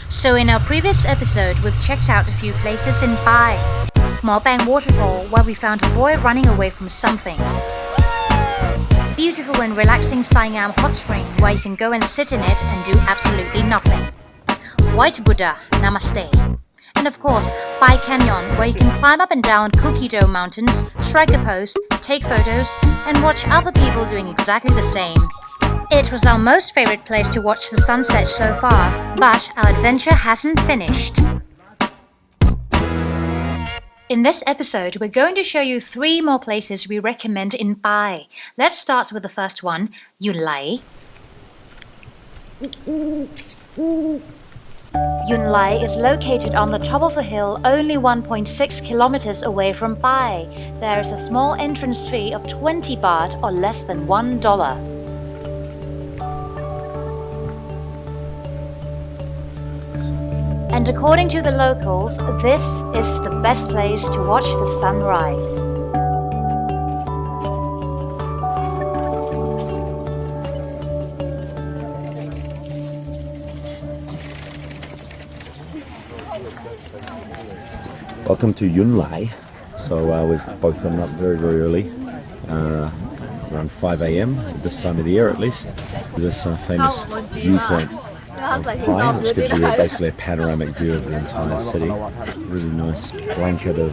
So in our previous episode, we've checked out a few places in Pai. Mo Bang Waterfall, where we found a boy running away from something. Beautiful and relaxing Siam hot spring, where you can go and sit in it and do absolutely nothing. White Buddha, Namaste. And of course, Pai Canyon, where you can climb up and down cookie dough mountains, strike a pose, take photos, and watch other people doing exactly the same. It was our most favorite place to watch the sunset so far, but our adventure hasn't finished. In this episode, we're going to show you 3 more places we recommend in Pai. Let's start with the first one, Yun Lai. Yun Lai is located on the top of a hill only 1.6 kilometers away from Pai. There is a small entrance fee of 20 baht or less than $1. And according to the locals, this is the best place to watch the sunrise. Welcome to Yun Lai. So we've both gotten up very, very early, around 5 a.m. this time of the year at least. This famous viewpoint of Pai, which gives you basically a panoramic view of the entire city. Really nice blanket of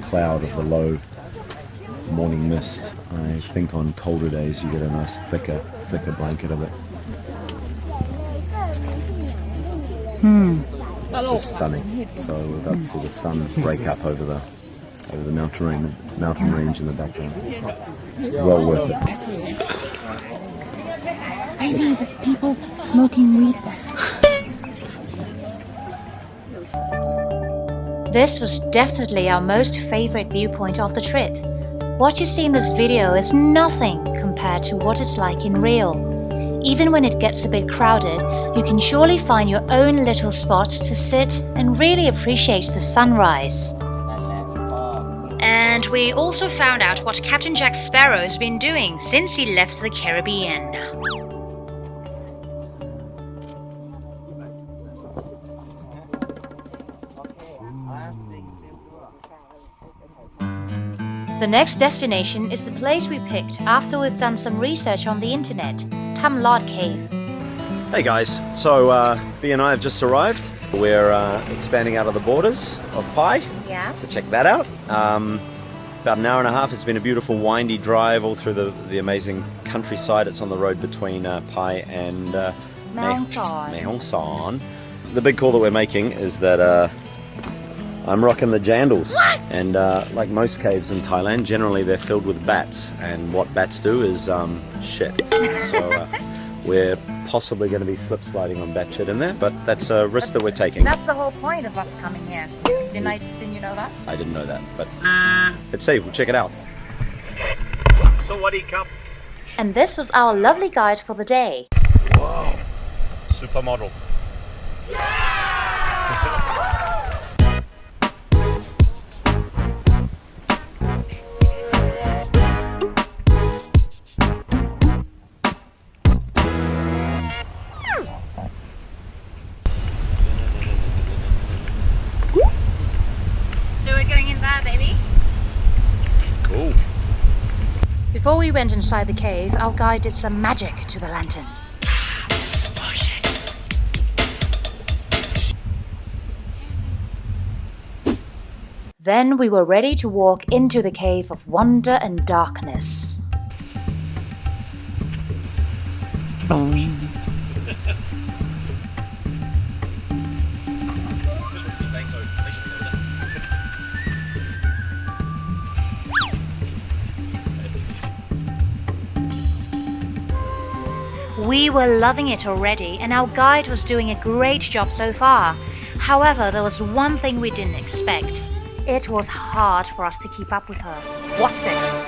cloud of the low morning mist. I think on colder days you get a nice thicker blanket of it. It's just stunning. So we're about to see the sun break up over the mountain range in the background. Well worth it. Maybe there's people smoking weed there. This was definitely our most favorite viewpoint of the trip. What you see in this video is nothing compared to what it's like in real. Even when it gets a bit crowded, you can surely find your own little spot to sit and really appreciate the sunrise. And we also found out what Captain Jack Sparrow's been doing since he left the Caribbean. The next destination is the place we picked after we've done some research on the internet, Tham Lod Cave. Hey guys, so B and I have just arrived. We're expanding out of the borders of Pai to check that out. About an hour and a half. It's been a beautiful windy drive all through the amazing countryside. It's on the road between Pai and Mae Hong Son. The big call that we're making is that I'm rocking the jandals. What? And like most caves in Thailand, generally they're filled with bats. And what bats do is shit. So we're possibly going to be slip sliding on bat shit in there, but that's a risk that we're taking. That's the whole point of us coming here. Didn't you know that? I didn't know that, but it's safe. We'll check it out. Sawadee Cup. And this was our lovely guide for the day. Wow. Supermodel. Cool. Before we went inside the cave, our guide did some magic to the lantern. Then we were ready to walk into the cave of wonder and darkness. We were loving it already, and our guide was doing a great job so far. However, there was one thing we didn't expect. It was hard for us to keep up with her. Watch this.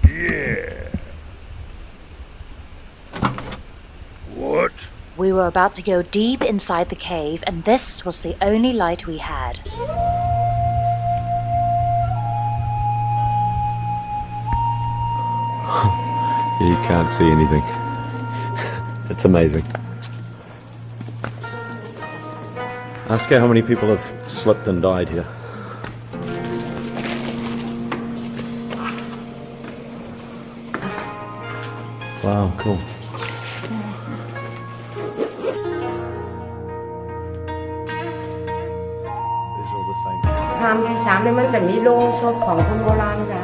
Yeah. What? We were about to go deep inside the cave, and this was the only light we had. You can't see anything. It's amazing. Ask her how many people have slipped and died here. Wow, cool. These are all the same. ทางที่3เนี่ยมันจะมีโรงศพของคนโบราณค่ะ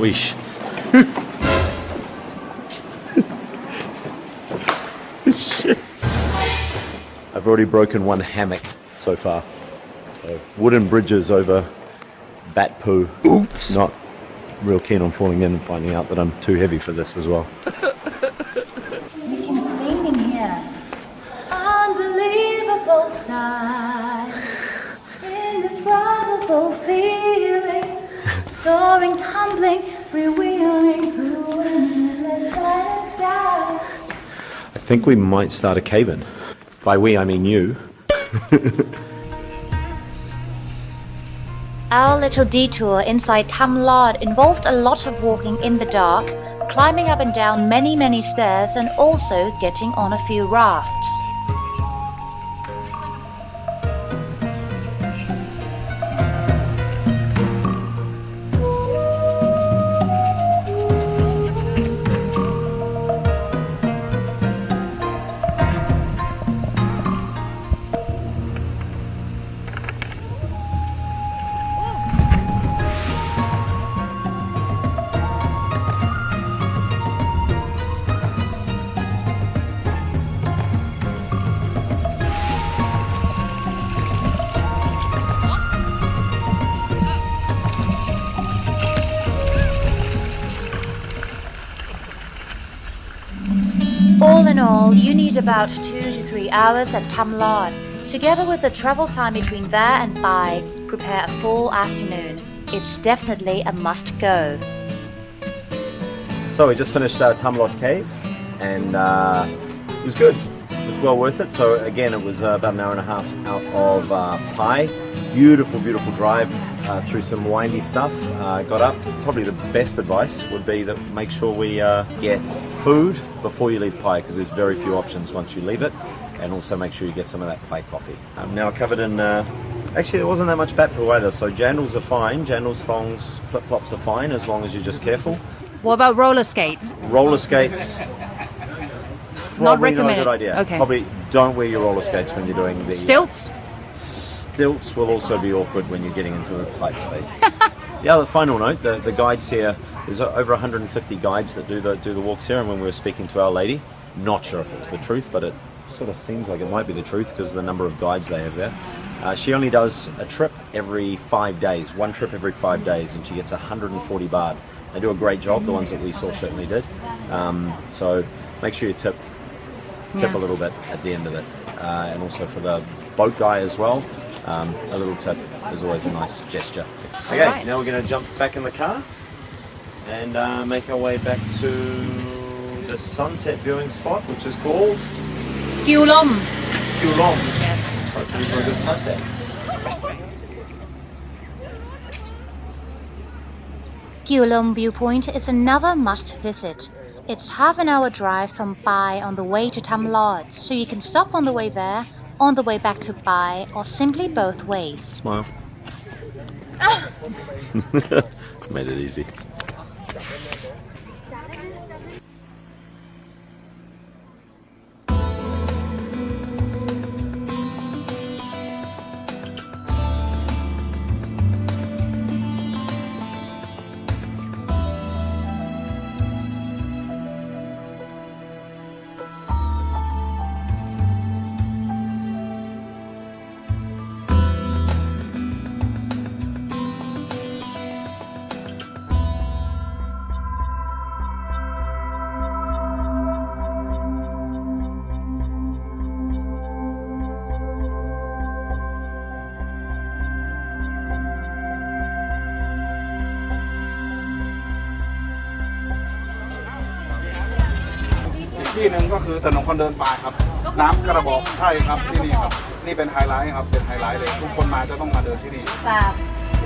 Wish. Shit. I've already broken one hammock so far. So, wooden bridges over bat poo. Oops. Not real keen on falling in and finding out that I'm too heavy for this as well. We can sing in here. Unbelievable sight. In this probable feeling. Soaring, tumbling, freewheeling through endless sky. I think we might start a cave-in. By we, I mean you. Our little detour inside Tham Lod involved a lot of walking in the dark, climbing up and down many stairs, and also getting on a few rafts. All in all, you need about 2 to 3 hours at Tham Lod. Together with the travel time between there and Pai, prepare a full afternoon. It's definitely a must-go. So we just finished Tham Lod Cave, and it was good. It was well worth it. So again, it was about an hour and a half out of Pai. Beautiful drive through some windy stuff. Got up. Probably the best advice would be that make sure we get food before you leave Pai, because there's very few options once you leave it, and also make sure you get some of that Pai coffee. I'm now covered in actually there wasn't that much bat poo either, so jandals are fine, jandals, thongs, flip-flops are fine as long as you're just careful. What about roller skates? Roller skates, Not probably not a recommended. good idea. Okay. Probably don't wear your roller skates when you're doing the Stilts? Stilts will also be awkward when you're getting into the tight space. Yeah, the final note, the guides here, there's over 150 guides that do the walks here, and when we were speaking to Our Lady, not sure if it was the truth, but it sort of seems like it might be the truth because of the number of guides they have there. She only does a trip every 5 days, one trip every 5 days, and she gets 140 baht. They do a great job, the ones that we saw certainly did. So make sure you tip a little bit at the end of it. And also for the boat guy as well, a little tip is always a nice gesture. Okay, Right. now we're going to jump back in the car and make our way back to the sunset viewing spot, which is called Kiew Lom. Kiew Lom. Yes. Hopefully for a good sunset. Kiew Lom viewpoint is another must visit. It's half an hour drive from Pai on the way to Tham Lod, so you can stop on the way there, on the way back to Pai, or simply both ways. Smile. Made it easy.ที่หนึ่งก็คือถนนคนเดินป่าครับน้ำกระบอกใช่ครับที่นี่ครับนี่เป็นไฮไลท์ครับเป็นไฮไลท์เลยทุกคนมาจะต้องมาเดินที่นี่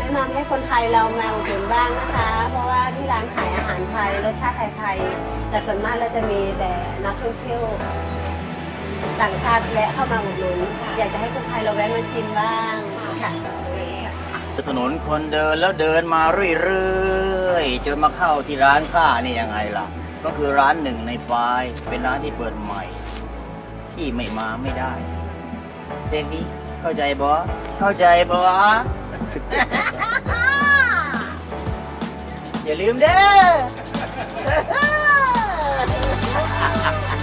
นะนำให้คนไทยเรามาอุดหนุนบ้างนะคะ เพราะว่าที่ร้านขายอาหารไทยรสชาติไทยๆแต่ส่วนมากเราจะมีแต่นักท่องเที่ยวต่างชาติแวะเข้ามาอุดหนุนอยากจะให้คนไทยเราแวะมาชิมบ้างค่ะ ถนนคนเดินแล้วเดินมาเรื่อยๆจนมาเข้าที่ร้านข้านี่ยังไงล่ะ ก็คือร้านหนึ่งในปายเป็นร้านที่เปิดใหม่ ที่ไม่มาไม่ได้เซฟีเข้าใจบอเข้าใจบอ อย่าลืมเด้อ